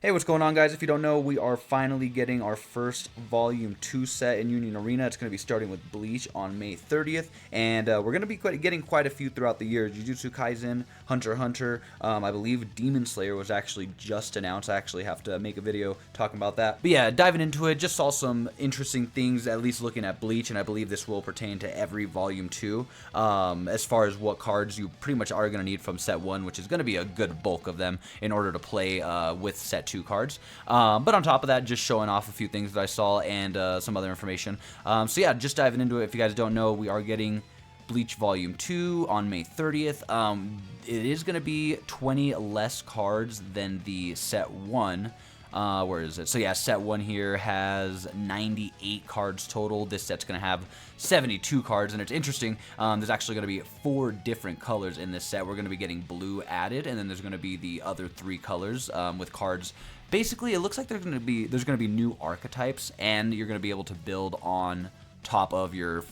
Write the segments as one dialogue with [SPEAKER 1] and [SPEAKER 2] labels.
[SPEAKER 1] Hey, what's going on, guys? If you don't know, we are finally getting our first Volume 2 set in Union Arena. It's going to be starting with Bleach on May 30th, and we're going to be getting quite a few throughout the year. Jujutsu Kaisen, Hunter x Hunter, I believe Demon Slayer was actually just announced. I actually have to make a video talking about that. But yeah, diving into it, just saw some interesting things, at least looking at Bleach, and I believe this will pertain to every Volume 2, as far as what cards you pretty much are going to need from Set 1, which is going to be a good bulk of them in order to play with Set 2 cards. But on top of that, just showing off a few things that I saw and some other information. So yeah, just diving into it. If you guys don't know, we are getting Bleach Volume 2 on May 30th. It is going to be 20 less cards than the Set 1. Where is it? So yeah, Set 1 here has 98 cards total. This set's going to have 72 cards, and it's interesting. There's actually going to be 4 different colors in this set. We're going to be getting blue added, and then there's going to be the other 3 colors with cards. Basically, it looks like there's going to be new archetypes, and you're going to be able to build on top of your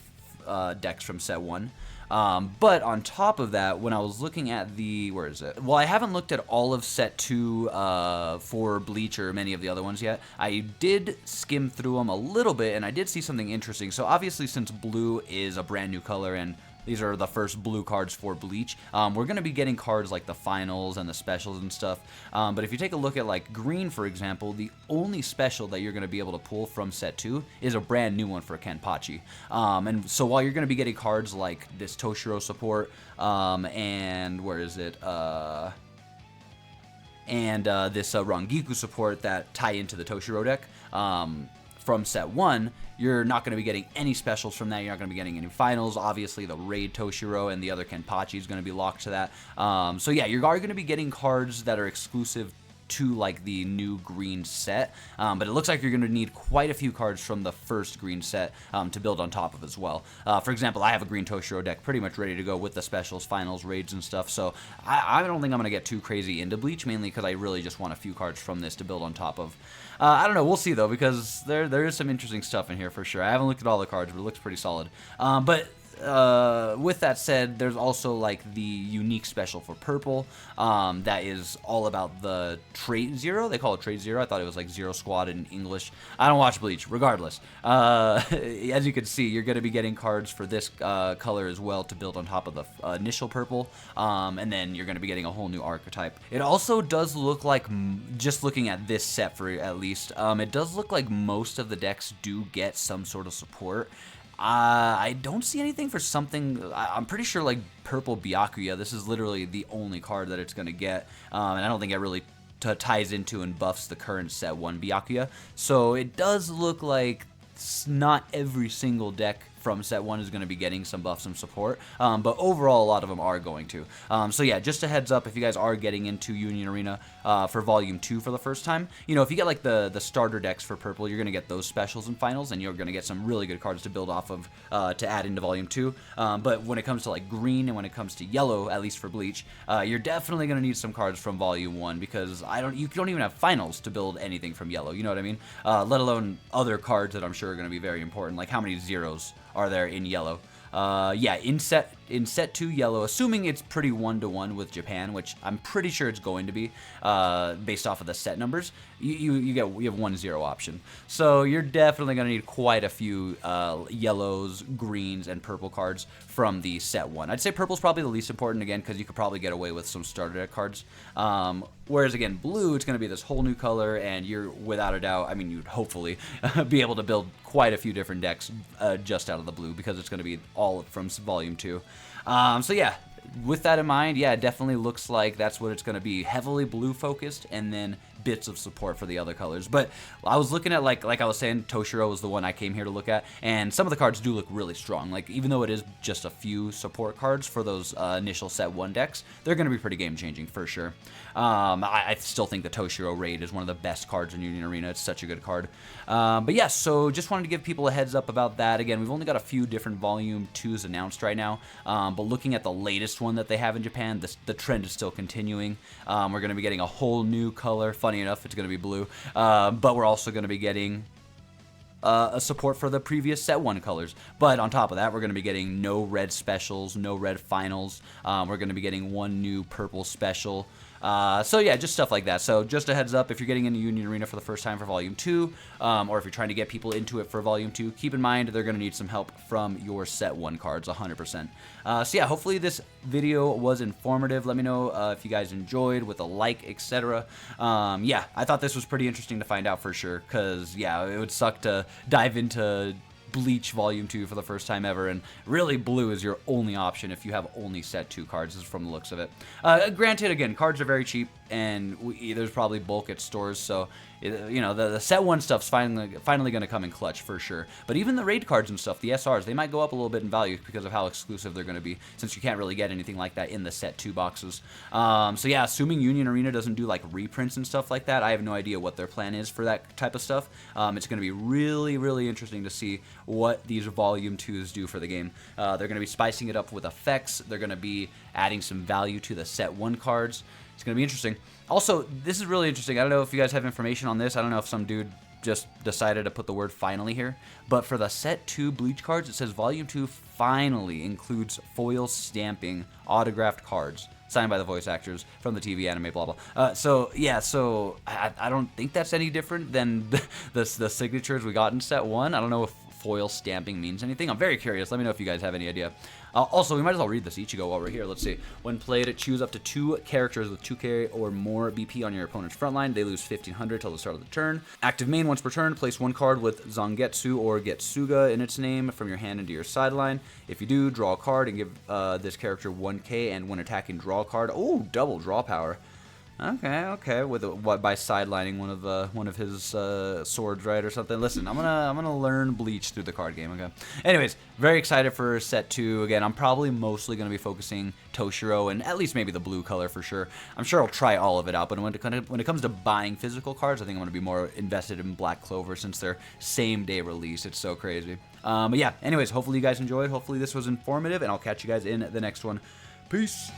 [SPEAKER 1] decks from Set 1. But on top of that, when I was looking at where is it? Well, I haven't looked at all of Set 2 for Bleach or many of the other ones yet. I did skim through them a little bit, and I did see something interesting. So obviously, since blue is a brand new color, and these are the first blue cards for Bleach, we're going to be getting cards like the finals and the specials and stuff. But if you take a look at like green, for example, the only special that you're going to be able to pull from Set 2 is a brand new one for Kenpachi. And so while you're going to be getting cards like this Toshiro support, and where is it? This Rangiku support that tie into the Toshiro deck, from Set 1, you're not going to be getting any specials from that. You're not going to be getting any finals. Obviously, the Raid Toshiro and the other Kenpachi is going to be locked to that. So yeah, you are going to be getting cards that are exclusive to like the new green set, but it looks like you're going to need quite a few cards from the first green set to build on top of as well. For example, I have a green Toshiro deck pretty much ready to go with the specials, finals, raids, and stuff, so I don't think I'm going to get too crazy into Bleach, mainly because I really just want a few cards from this to build on top of. I don't know, we'll see though, because there is some interesting stuff in here for sure. I haven't looked at all the cards, but it looks pretty solid. With that said, there's also like the unique special for purple that is all about the trait zero. They call it trait zero. I thought it was like zero squad in English. I don't watch Bleach. Regardless, as you can see, you're going to be getting cards for this color as well to build on top of the initial purple, and then you're going to be getting a whole new archetype. It also does look like, just looking at this set for at least, it does look like most of the decks do get some sort of support. I don't see anything for something. I'm pretty sure like purple Byakuya, this is literally the only card that it's going to get, and I don't think it really ties into and buffs the current Set 1 Byakuya. So it does look like not every single deck from Set 1 is going to be getting some buff, some support, but overall a lot of them are going to. So yeah, just a heads up, if you guys are getting into Union Arena for Volume 2 for the first time, you know, if you get like the starter decks for purple, you're going to get those specials and finals, and you're going to get some really good cards to build off of to add into Volume 2. But when it comes to like green and when it comes to yellow, at least for Bleach, you're definitely going to need some cards from Volume 1, because you don't even have finals to build anything from yellow, you know what I mean? Let alone other cards that I'm sure are going to be very important, like how many zeros are there in yellow. Yeah, in set 2 yellow, assuming it's pretty 1-to-1 with Japan, which I'm pretty sure it's going to be, based off of the set numbers, you have 1-0 option. So you're definitely going to need quite a few yellows, greens, and purple cards from the Set 1. I'd say purple's probably the least important, again, because you could probably get away with some starter deck cards. Whereas again, blue, it's going to be this whole new color, and you're, without a doubt, I mean, you'd hopefully be able to build quite a few different decks just out of the blue, because it's going to be all from Volume 2. So yeah, with that in mind, yeah, it definitely looks like that's what it's going to be, heavily blue focused, and then bits of support for the other colors. But I was looking at, like I was saying, Toshiro was the one I came here to look at, and some of the cards do look really strong. Like, even though it is just a few support cards for those initial Set 1 decks, they're going to be pretty game-changing for sure. I still think the Toshiro Raid is one of the best cards in Union Arena. It's such a good card. But yeah, so just wanted to give people a heads up about that. Again, we've only got a few different Volume 2s announced right now, but looking at the latest one that they have in Japan, the trend is still continuing. We're going to be getting a whole new color. Funny enough, it's going to be blue, but we're also going to be getting a support for the previous Set 1 colors. But on top of that, we're going to be getting no red specials, no red finals. We're going to be getting one new purple special. So yeah, just stuff like that. So just a heads up, if you're getting into Union Arena for the first time for Volume 2, or if you're trying to get people into it for Volume 2, keep in mind they're going to need some help from your Set 1 cards, 100%. So yeah, hopefully this video was informative. Let me know if you guys enjoyed with a like, etc. Yeah, I thought this was pretty interesting to find out for sure, because yeah, it would suck to dive into Bleach Volume 2 for the first time ever, and really blue is your only option if you have only Set 2 cards, is from the looks of it. Granted, again, cards are very cheap, and there's probably bulk at stores, so you know, the Set 1 stuff's finally going to come in clutch for sure. But even the raid cards and stuff, the SRs, they might go up a little bit in value because of how exclusive they're going to be, since you can't really get anything like that in the Set 2 boxes. So yeah, assuming Union Arena doesn't do like reprints and stuff like that, I have no idea what their plan is for that type of stuff. It's going to be really interesting to see what these Volume 2s do for the game. They're going to be spicing it up with effects. They're going to be adding some value to the Set 1 cards. It's going to be interesting. Also, this is really interesting. I don't know if you guys have information on this. I don't know if some dude just decided to put the word finally here. But for the Set 2 Bleach cards, it says Volume 2 finally includes foil stamping autographed cards signed by the voice actors from the TV anime, blah, blah. So, yeah, so I don't think that's any different than the signatures we got in Set 1. I don't know if foil stamping means anything. I'm very curious. Let me know if you guys have any idea. Also, we might as well read this Ichigo while we're here. Let's see. When played, choose up to 2 characters with 2k or more BP on your opponent's front line. They lose 1500 till the start of the turn. Active main once per turn. Place 1 card with Zangetsu or Getsuga in its name from your hand into your sideline. If you do, draw a card and give this character 1k, and when attacking, draw a card. Oh, double draw power. Okay, with by sidelining one of his swords, right, or something. Listen, I'm gonna learn Bleach through the card game. Okay. Anyways, very excited for Set 2. Again, I'm probably mostly gonna be focusing Toshiro and at least maybe the blue color for sure. I'm sure I'll try all of it out, but when it comes to buying physical cards, I think I'm gonna be more invested in Black Clover since they're same day release. It's so crazy. But yeah. Anyways, hopefully you guys enjoyed. Hopefully this was informative, and I'll catch you guys in the next one. Peace.